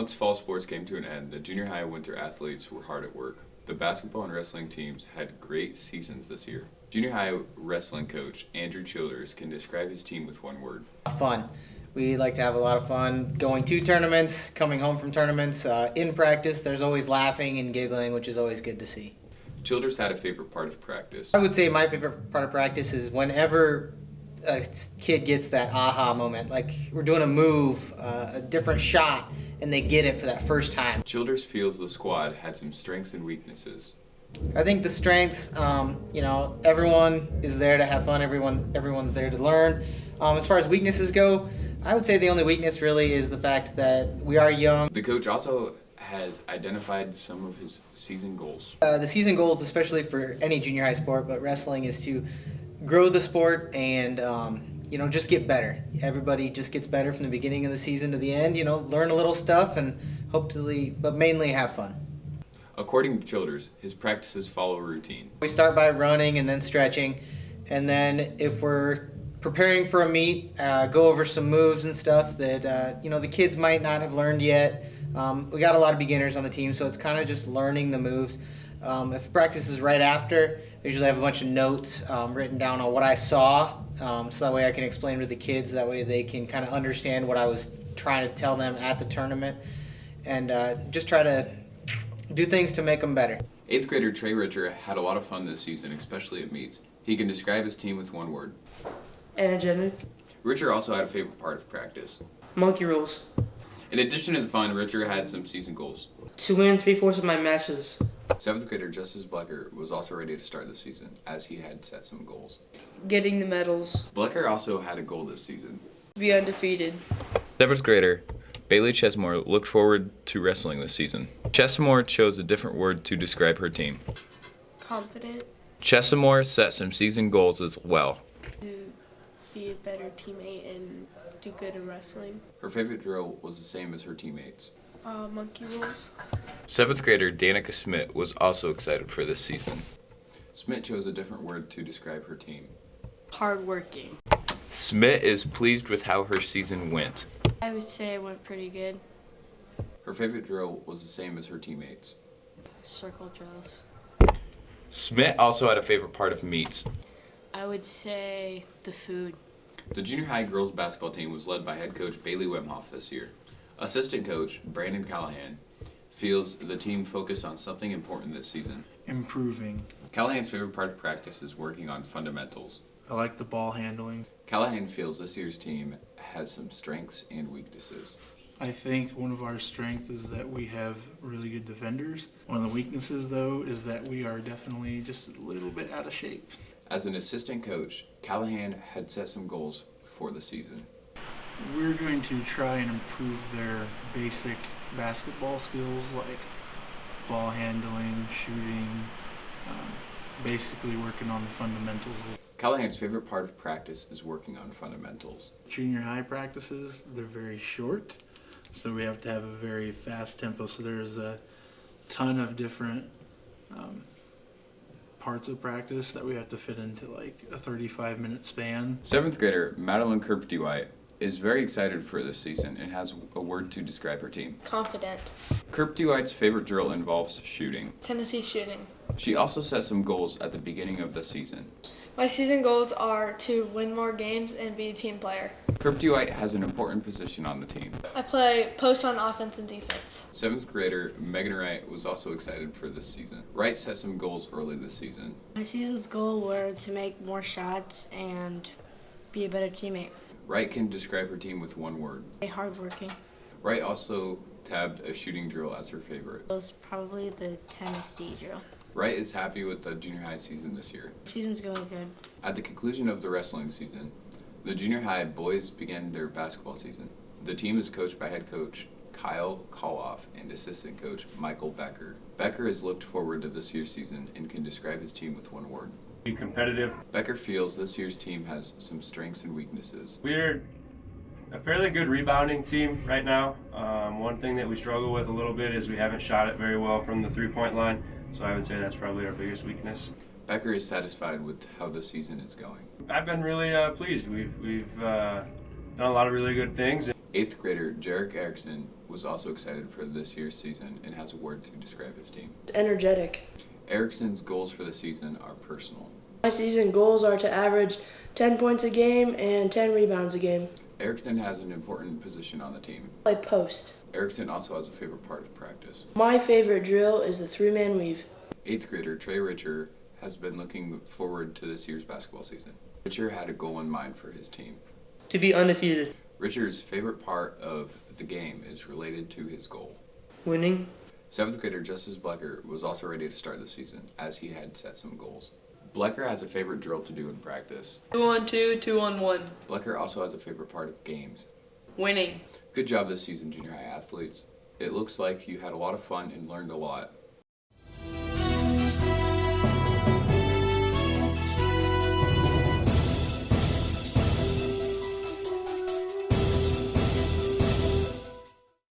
Once fall sports came to an end, the junior high winter athletes were hard at work. The basketball and wrestling teams had great seasons this year. Junior high wrestling coach Andrew Childers can describe his team with one word. Fun. We like to have a lot of fun going to tournaments, coming home from tournaments. In practice, there's always laughing and giggling, which is always good to see. Childers had a favorite part of practice. I would say my favorite part of practice is whenever a kid gets that aha moment, like we're doing a move, a different shot, and they get it for that first time. Childers feels the squad had some strengths and weaknesses. I think the strengths, everyone is there to have fun. Everyone's there to learn. As far as weaknesses go, I would say the only weakness really is the fact that we are young. The coach also has identified some of his season goals. The season goals, especially for any junior high sport, but wrestling, is to grow the sport and just get better. Everybody just gets better from the beginning of the season to the end. Learn a little stuff and hopefully, but mainly have fun. According to Childers, his practices follow a routine. We start by running and then stretching, and then if we're preparing for a meet, go over some moves and stuff that the kids might not have learned yet. We got a lot of beginners on the team, so it's kind of just learning the moves. If practice is right after, I usually have a bunch of notes written down on what I saw, so that way I can explain to the kids. That way they can kind of understand what I was trying to tell them at the tournament, and just try to do things to make them better. 8th grader Trey Richer had a lot of fun this season, especially at meets. He can describe his team with one word. Energetic. Richer also had a favorite part of practice. Monkey rules. In addition to the fun, Richer had some season goals. To win 3/4 of my matches. 7th grader Justice Blecker was also ready to start the season, as he had set some goals. Getting the medals. Blecker also had a goal this season. Be undefeated. 7th grader Bailey Chesmore looked forward to wrestling this season. Chesmore chose a different word to describe her team. Confident. Chesmore set some season goals as well. To be a better teammate and do good in wrestling. Her favorite drill was the same as her teammates. Monkey rules. 7th grader Danica Smith was also excited for this season. Smith chose a different word to describe her team. Hardworking. Smith is pleased with how her season went. I would say it went pretty good. Her favorite drill was the same as her teammates. Circle drills. Smith also had a favorite part of meets. I would say the food. The junior high girls basketball team was led by head coach Bailey Wemhoff this year. Assistant coach Brandon Callahan feels the team focused on something important this season. Improving. Callahan's favorite part of practice is working on fundamentals. I like the ball handling. Callahan feels this year's team has some strengths and weaknesses. I think one of our strengths is that we have really good defenders. One of the weaknesses, though, is that we are definitely just a little bit out of shape. As an assistant coach, Callahan had set some goals for the season. We're going to try and improve their basic basketball skills like ball handling, shooting, basically working on the fundamentals. Callahan's favorite part of practice is working on fundamentals. Junior high practices, they're very short, so we have to have a very fast tempo. So there's a ton of different parts of practice that we have to fit into like a 35-minute span. 7th grader Madeline Kerpty-White is very excited for this season and has a word to describe her team. Confident. Kerpty-White's favorite drill involves shooting. Tennessee shooting. She also set some goals at the beginning of the season. My season goals are to win more games and be a team player. Kerpty-White has an important position on the team. I play post on offense and defense. 7th grader Megan Wright was also excited for this season. Wright set some goals early this season. My season's goal were to make more shots and be a better teammate. Wright can describe her team with one word. Hardworking. Wright also tabbed a shooting drill as her favorite. It was probably the Tennessee drill. Wright is happy with the junior high season this year. Season's going good. At the conclusion of the wrestling season, the junior high boys began their basketball season. The team is coached by head coach Kyle Koloff and assistant coach Michael Becker. Becker has looked forward to this year's season and can describe his team with one word. Be competitive. Becker feels this year's team has some strengths and weaknesses. We're a fairly good rebounding team right now. One thing that we struggle with a little bit is we haven't shot it very well from the three-point line, so I would say that's probably our biggest weakness. Becker is satisfied with how the season is going. I've been really pleased. We've done a lot of really good things. 8th grader Jarek Erickson was also excited for this year's season and has a word to describe his team. Energetic. Erickson's goals for the season are personal. My season goals are to average 10 points a game and 10 rebounds a game. Erickson has an important position on the team. I post. Erickson also has a favorite part of practice. My favorite drill is the 3-man weave. 8th grader Trey Richer has been looking forward to this year's basketball season. Richer had a goal in mind for his team. To be undefeated. Richer's favorite part of the game is related to his goal. Winning. 7th grader Justice Blecker was also ready to start the season, as he had set some goals. Blecker has a favorite drill to do in practice. 2-on-2, 2-on-1. Blecker also has a favorite part of games. Winning. Good job this season, junior high athletes. It looks like you had a lot of fun and learned a lot.